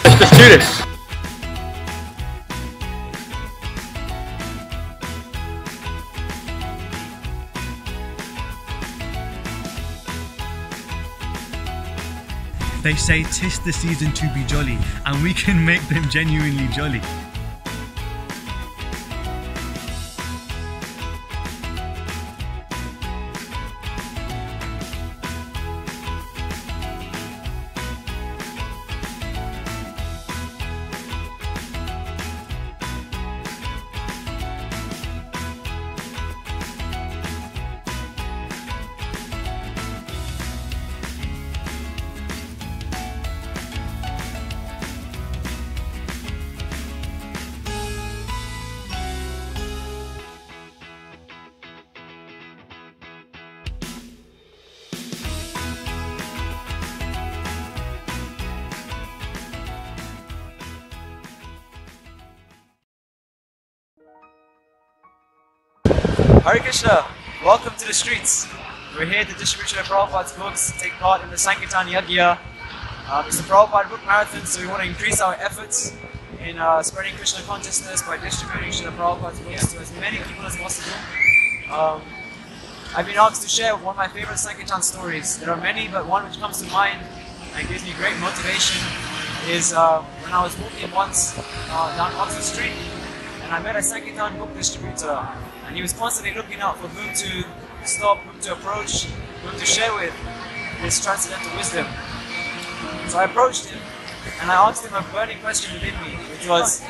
Let's do this. They say 'tis the season to be jolly, and we can make them genuinely jolly. Hare Krishna, welcome to the streets. We're here to distribute Srila Prabhupada's books, take part in the Sankirtan Yajna. It's the Prabhupada Book Marathon, so we want to increase our efforts in spreading Krishna consciousness by distributing Srila Prabhupada's books to as many people as possible. I've been asked to share one of my favorite Sankirtan stories. There are many, but one which comes to mind and gives me great motivation is when I was walking once down Oxford Street, and I met a Sankirtan book distributor. And he was constantly looking out for whom to stop, whom to approach, whom to share with this transcendental wisdom. So I approached him and I asked him a burning question within me, which was,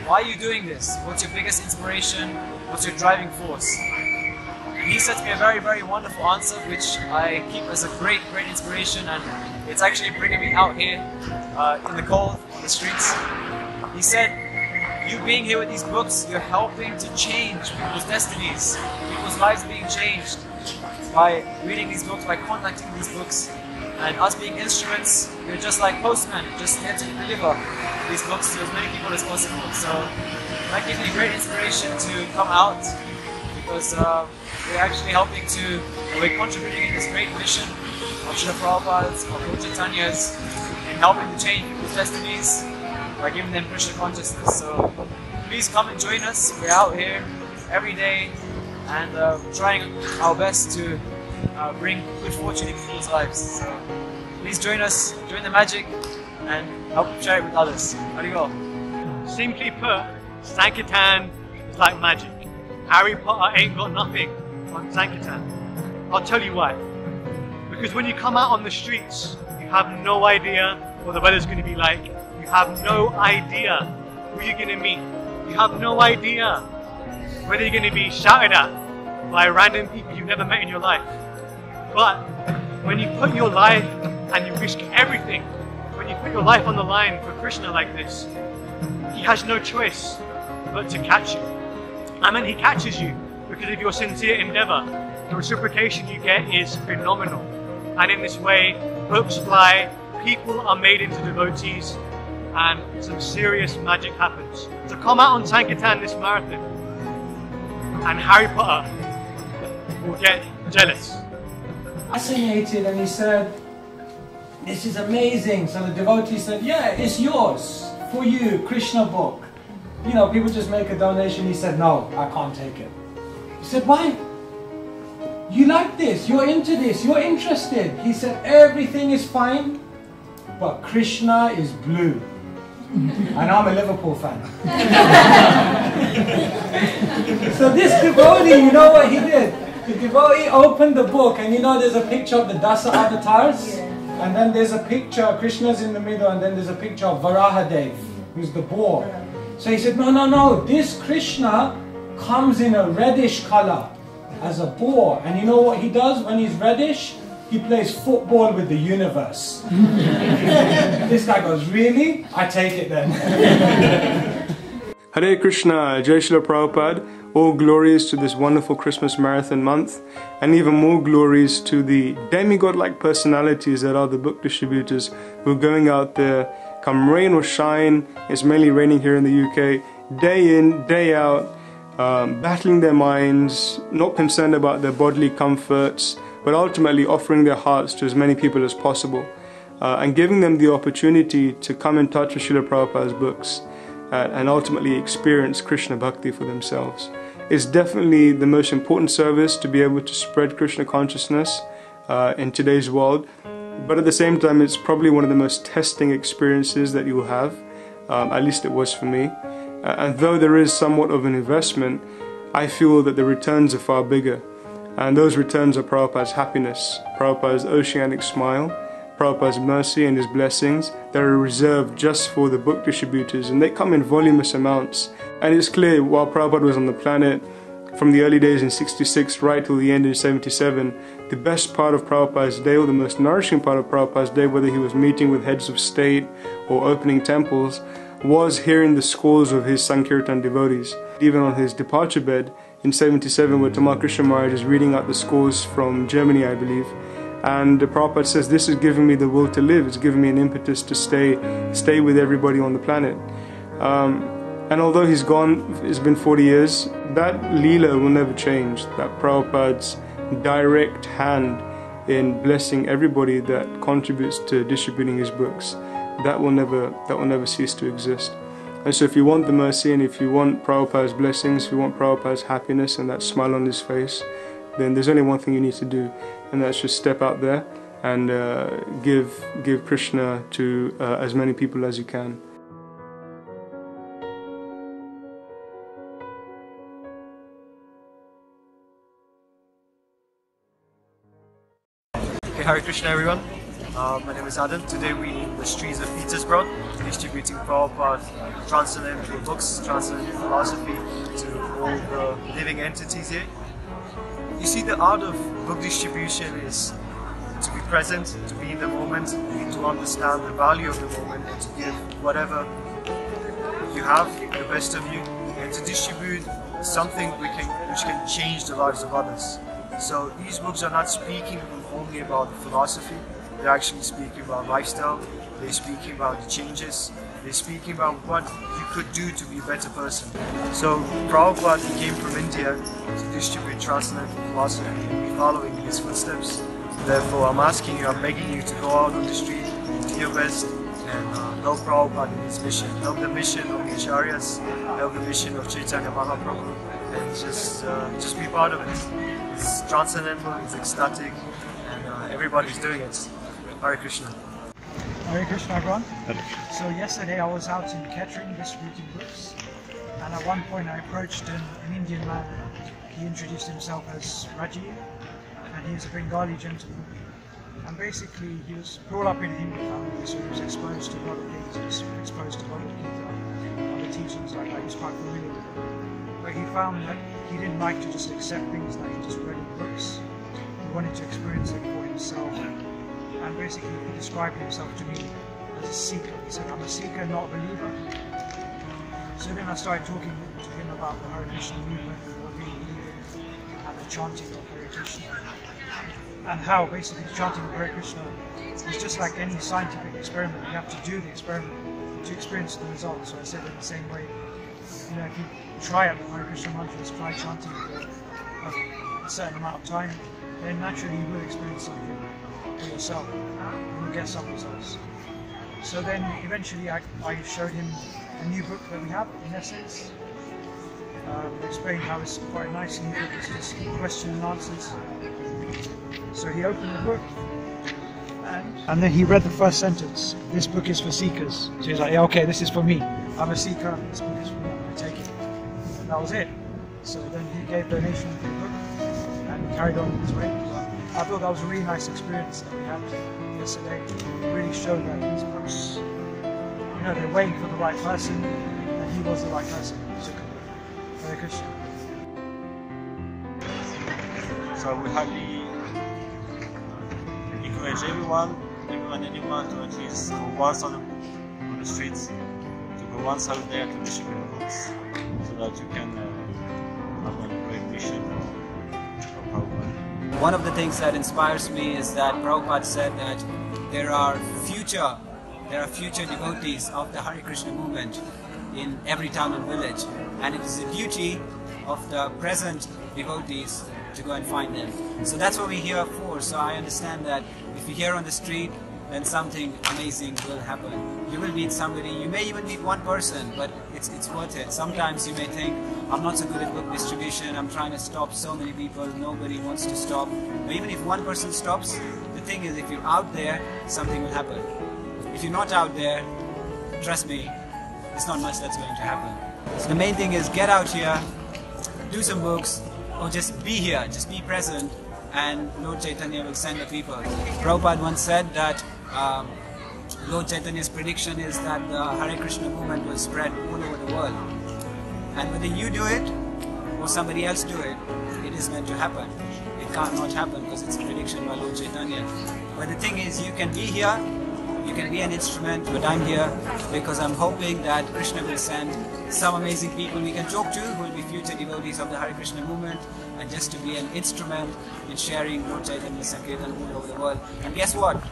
why are you doing this? What's your biggest inspiration? What's your driving force? And he said to me a very, very wonderful answer, which I keep as a great, great inspiration, and it's actually bringing me out here in the cold, on the streets. He said, you being here with these books, you're helping to change people's destinies. People's lives are being changed by reading these books, by contacting these books. And us being instruments, we're just like postmen, just here to deliver these books to as many people as possible. So that gives me great inspiration to come out, because we're actually helping to, we're contributing in this great mission of Srila Prabhupada's, of Lord Chaitanya's, in helping to change people's destinies by giving them Krishna consciousness. So please come and join us. We're out here every day and trying our best to bring good fortune in people's lives. So please join us, join the magic, and help share it with others. Haribo. Simply put, Sankirtan is like magic. Harry Potter ain't got nothing on Sankirtan. I'll tell you why. Because when you come out on the streets, you have no idea what the weather's going to be like. You have no idea who you're going to meet. You have no idea whether you're going to be shouted at by random people you've never met in your life. But when you put your life and you risk everything, when you put your life on the line for Krishna like this, he has no choice but to catch you. And then he catches you because of your sincere endeavor. The reciprocation you get is phenomenal. And in this way, books fly, people are made into devotees, and some serious magic happens. So come out on Sankirtan this marathon, and Harry Potter will get jealous. Fascinated, and he said, this is amazing. So the devotee said, yeah, it's yours, for you, Krishna book. You know, people just make a donation. He said, no, I can't take it. He said, why? You like this, you're into this, you're interested. He said, everything is fine, but Krishna is blue. And I'm a Liverpool fan. So this devotee, you know what he did? The devotee opened the book, and you know there's a picture of the Dasa avatars, and then there's a picture, Krishna's in the middle, and then there's a picture of Varahadev, who's the boar. So he said, no, no, no, this Krishna comes in a reddish color as a boar. And you know what he does when he's reddish? He plays football with the universe. This guy goes, really? I take it then. Hare Krishna, Jai Srila Prabhupada. All glories to this wonderful Christmas marathon month, and even more glories to the demigod-like personalities that are the book distributors who are going out there, come rain or shine. It's mainly raining here in the UK, day in, day out, battling their minds, not concerned about their bodily comforts, but ultimately offering their hearts to as many people as possible. and giving them the opportunity to come in touch with Srila Prabhupada's books and ultimately experience Krishna Bhakti for themselves. It's definitely the most important service to be able to spread Krishna consciousness in today's world, but at the same time it's probably one of the most testing experiences that you will have, at least it was for me. And though there is somewhat of an investment, I feel that the returns are far bigger. And those returns are Prabhupada's happiness, Prabhupada's oceanic smile, Prabhupada's mercy and his blessings that are reserved just for the book distributors, and they come in voluminous amounts. And it's clear, while Prabhupada was on the planet, from the early days in 66 right till the end in 77, the best part of Prabhupada's day, or the most nourishing part of Prabhupada's day, whether he was meeting with heads of state or opening temples, was hearing the scores of his Sankirtan devotees. Even on his departure bed in 77, where Tamal Krishna Maharaj is reading out the scores from Germany, I believe, and Prabhupada says, this is giving me the will to live, it's giving me an impetus to stay with everybody on the planet. And although he's gone, it's been 40 years, that Leela will never change, that Prabhupada's direct hand in blessing everybody that contributes to distributing his books, that will never cease to exist. And so if you want the mercy, and if you want Prabhupada's blessings, if you want Prabhupada's happiness and that smile on his face, then there's only one thing you need to do, and that's just step out there and give Krishna to as many people as you can. Okay, Hare Krishna everyone. My name is Adam. Today we're in the streets of Petersburg distributing Prabhupada's transcendental books, transcendental philosophy to all the living entities here. You see, the art of book distribution is to be present, to be in the moment, to understand the value of the moment, and to give whatever you have, the best of you, and to distribute something which can change the lives of others. So these books are not speaking only about philosophy, they're actually speaking about lifestyle, they're speaking about the changes, they're speaking about what you could do to be a better person. So Prabhupada came from India to distribute transcendental philosophy, and we're following his footsteps. Therefore I'm asking you, I'm begging you to go out on the street, do your best, and help Prabhupada in his mission. Help the mission of the Acharyas, help the mission of Chaitanya Mahaprabhu, and just be part of it. It's transcendental, it's ecstatic, and everybody's doing it. Hare Krishna. Hare Krishna everyone. So yesterday I was out in Kettering distributing books, and at one point I approached an Indian man. He introduced himself as Rajiv, and he is a Bengali gentleman. And basically he was brought up in a Hindu family, so he was exposed to a lot of things. He was exposed to Bhagavad Gita, other teachings like that. He was quite familiar with it. But he found that he didn't like to just accept things that he just read in books. He wanted to experience it for himself. And basically he described himself to me as a seeker. He said, I'm a seeker, not a believer. So then I started talking to him about the Hare Krishna movement, what we believe in, and the chanting of Hare Krishna. And how basically the chanting of Hare Krishna is just like any scientific experiment. You have to do the experiment to experience the results. So I said in the same way, you know, if you try out the Hare Krishna mantras, try chanting for a certain amount of time, then naturally you will experience something for yourself, and you'll get some results. So then eventually I showed him the new book that we have, in essence. Explained how it's quite a nice new book, it's just question and answers. So he opened the book, and then he read the first sentence, this book is for seekers. So he's like, yeah, okay, this is for me. I'm a seeker, this book is for me, I'm going to take it. And that was it. So then he gave donation to the book and carried on his way. I thought that was a really nice experience that we had yesterday. It really showed that these books, you know, they're waiting for the right person, and he was the right person who took it. Hare Krishna. So we highly encourage anyone to at least go once on the streets, to go once out there to distribute books, so that you can have a great mission for Prabhupada. One of the things that inspires me is that Prabhupada said that there are future devotees of the Hare Krishna movement in every town and village, and it is the duty of the present devotees to go and find them. So that's what we're here for. So I understand that if you're here on the street, then something amazing will happen. You will meet somebody, you may even meet one person, but it's worth it. Sometimes you may think, I'm not so good at book distribution, I'm trying to stop so many people, nobody wants to stop. But even if one person stops, the thing is, if you're out there, something will happen. If you're not out there, trust me, it's not much that's going to happen. So the main thing is get out here, do some books, or just be here, just be present, and Lord Chaitanya will send the people. Prabhupada once said that Lord Chaitanya's prediction is that the Hare Krishna movement will spread all over the world. And whether you do it or somebody else do it, it is meant to happen. It can't not happen because it's a prediction by Lord Chaitanya. But the thing is, you can be here, you can be an instrument, but I'm here because I'm hoping that Krishna will send some amazing people we can talk to who will be future devotees of the Hare Krishna movement, and just to be an instrument in sharing Lord Chaitanya's Sankirtan all over the world. And guess what?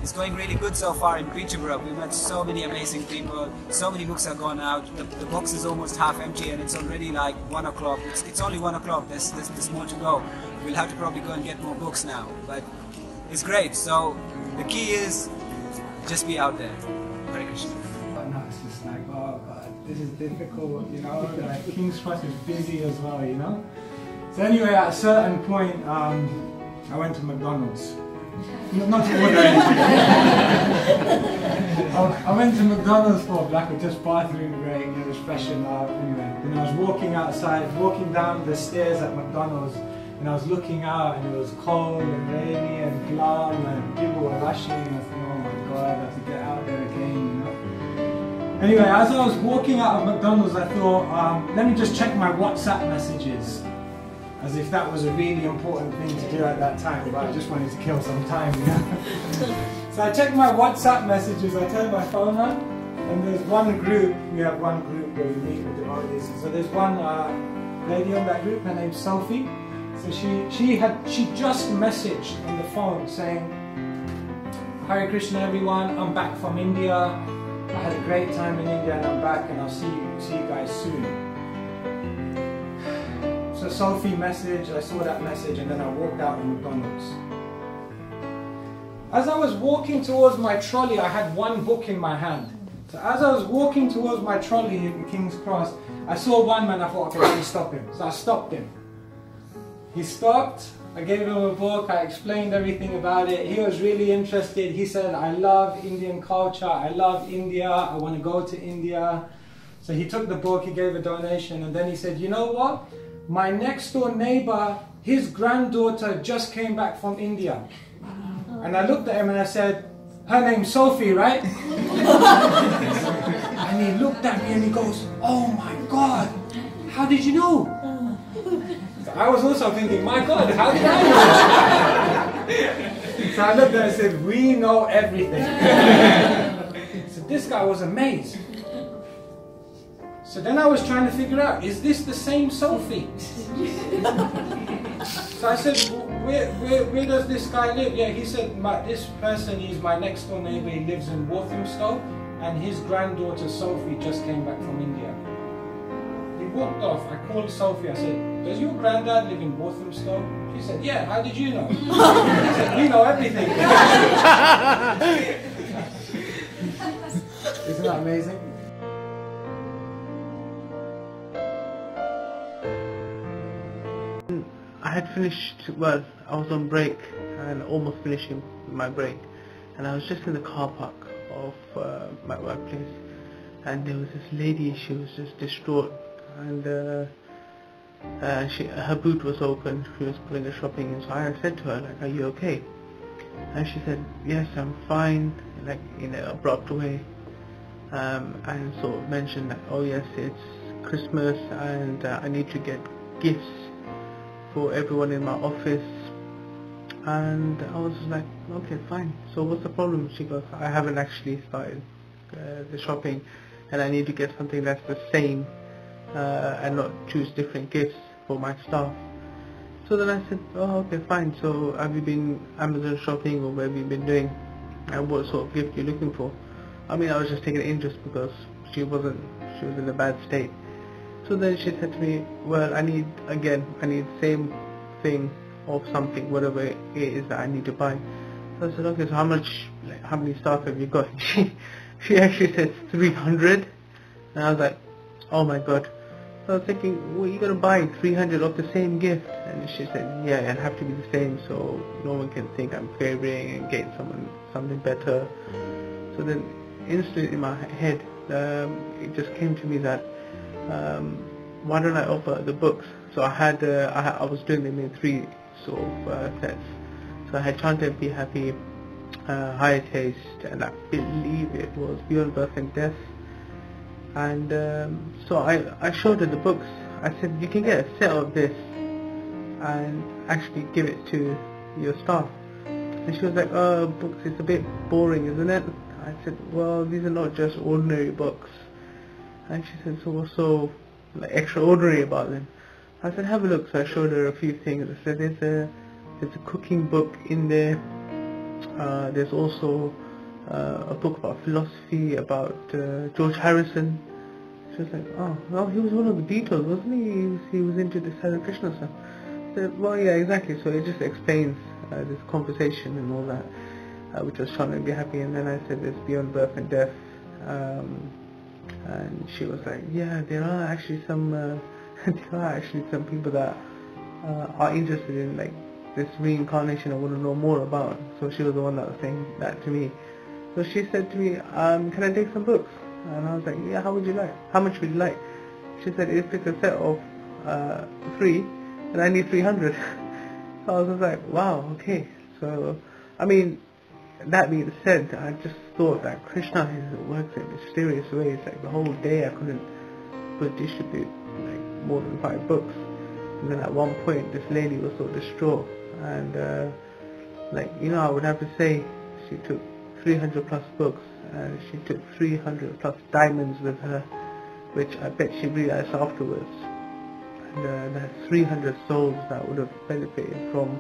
It's going really good so far in Peterborough. We met so many amazing people, so many books have gone out, the box is almost half empty and it's already like 1 o'clock. It's only 1 o'clock, there's more to go. We'll have to probably go and get more books now, but it's great. So the key is just be out there. Hare Krishna. No, it's just like, oh God, this is difficult, you know, like King's Cross is busy as well, you know. So anyway, at a certain point, I went to McDonald's. Not to order anything. I went to McDonald's for like just bathroom break, it was freshen up, anyway. And I was walking outside, walking down the stairs at McDonald's, and I was looking out and it was cold and rainy and glum and people were rushing, and I thought, oh my God, I have to get out there again, you know. Anyway, as I was walking out of McDonald's, I thought, let me just check my WhatsApp messages. As if that was a really important thing to do at that time, but I just wanted to kill some time, you know. So I checked my WhatsApp messages, I turned my phone on, and there's one group, we have one group where we meet with devotees. So there's one lady on that group, her name's Sophie. So she just messaged on the phone saying, Hare Krishna everyone, I'm back from India. I had a great time in India and I'm back and I'll see you guys soon. So Sophie messaged, I saw that message, and then I walked out of McDonald's. As I was walking towards my trolley, I had one book in my hand. So as I was walking towards my trolley in King's Cross, I saw one man, I thought, okay, let me stop him. So I stopped him. He stopped, I gave him a book, I explained everything about it. He was really interested. He said, I love Indian culture, I love India, I want to go to India. So he took the book, he gave a donation, and then he said, you know what? My next door neighbor, his granddaughter just came back from India. And I looked at him and I said, her name's Sophie, right? And he looked at me and he goes, oh my God, how did you know? So I was also thinking, my God, how did I know? So I looked at him and said, we know everything. So this guy was amazed. So then I was trying to figure out, is this the same Sophie? So I said, where does this guy live? Yeah, he said, this person is my next door neighbor, he lives in Walthamstow, and his granddaughter Sophie just came back from India. He walked off, I called Sophie, I said, does your granddad live in Walthamstow? She said, yeah, how did you know? I said, we know everything. Isn't that amazing? I had finished, well, I was on break and almost finishing my break, and I was just in the car park of my workplace, and there was this lady, she was just distraught, and her boot was open, she was pulling her shopping, and so I said to her, like, are you okay? And she said, yes, I'm fine, like in an abrupt way, and sort of mentioned that, oh yes, it's Christmas and I need to get gifts for everyone in my office. And I was like, okay, fine, so what's the problem? She goes, I haven't actually started the shopping and I need to get something that's the same and not choose different gifts for my staff. So then I said, oh okay, fine, so have you been Amazon shopping or what have you been doing, and what sort of gift you're looking for? I mean, I was just taking interest because she was in a bad state. So then she said to me, well, I need the same thing of something, whatever it is that I need to buy. So I said, okay, so how many staff have you got? She actually said 300. And I was like, oh my god. So I was thinking, well, you're going to buy 300 of the same gift? And she said, yeah, it'll have to be the same so no one can think I'm favoring and getting something better. So then instantly in my head, it just came to me that, why don't I offer the books? So I was doing them in 3 sort of sets. So I had Chant and Be Happy, Higher Taste, and I believe it was Beyond Birth and Death. And so I showed her the books. I said, you can get a set of this and actually give it to your staff. And she was like, oh, books, it's a bit boring, isn't it? I said, well, these are not just ordinary books. And she said, so what's so extraordinary about them? I said, have a look. So I showed her a few things. I said, there's a cooking book in there. There's also a book about philosophy, about George Harrison. She was like, oh, well, he was one of the Beatles, wasn't he? He was into this Hare Krishna stuff. I said, well, yeah, exactly. So it just explains this conversation and all that, which was trying to be happy. And then I said, there's Beyond Birth and Death. And she was like, yeah, there are actually some people that are interested in this reincarnation and want to know more about. So she was the one that was saying that to me. So she said to me, can I take some books? And I was like, yeah, how much would you like? She said, if it's a set of 3, then I need 300. So I was like, wow, okay. So, I mean, that being said, I just thought that Krishna works in mysterious ways. The whole day I couldn't distribute more than 5 books. And then at one point, this lady was so distraught. And, I would have to say, she took 300 plus books, and she took 300 plus diamonds with her, which I bet she realized afterwards. And that's 300 souls that would have benefited from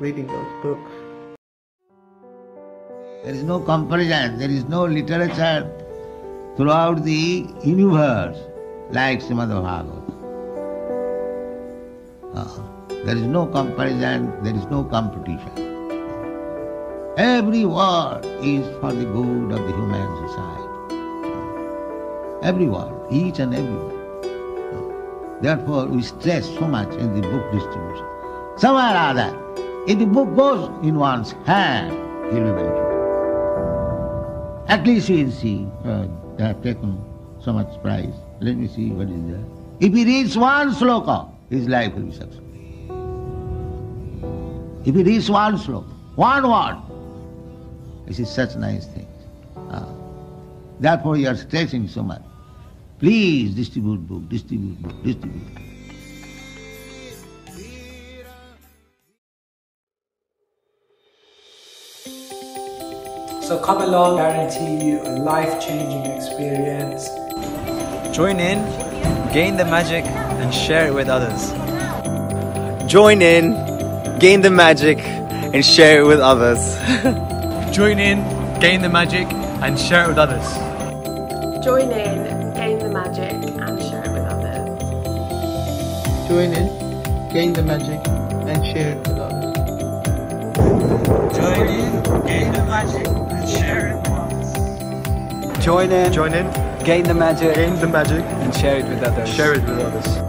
reading those books. There is no comparison, there is no literature throughout the universe like Srimad Bhagavatam. There is no comparison, there is no competition. Every word is for the good of the human society. Every word, each and every word. Therefore, we stress so much in the book distribution. Somewhere or other, if the book goes in one's hand, he will be benefited. At least he will see, they have taken so much price. Let me see what is there. If he reads one sloka, his life will be successful. If he reads one sloka, one word, this is such nice things. Therefore you are stressing so much. Please distribute book, distribute book, distribute book. So come along, guarantee you a life-changing experience. Join in, gain the magic, and share it with others. Join in, gain the magic, and share it with others. Join in, gain the magic, and share it with others. Join in, gain the magic, and share it with others. Join in, gain the magic, and share it with others. Join in, gain the magic, and share it with others. Join in, gain the magic, and share it with others. Share it with others.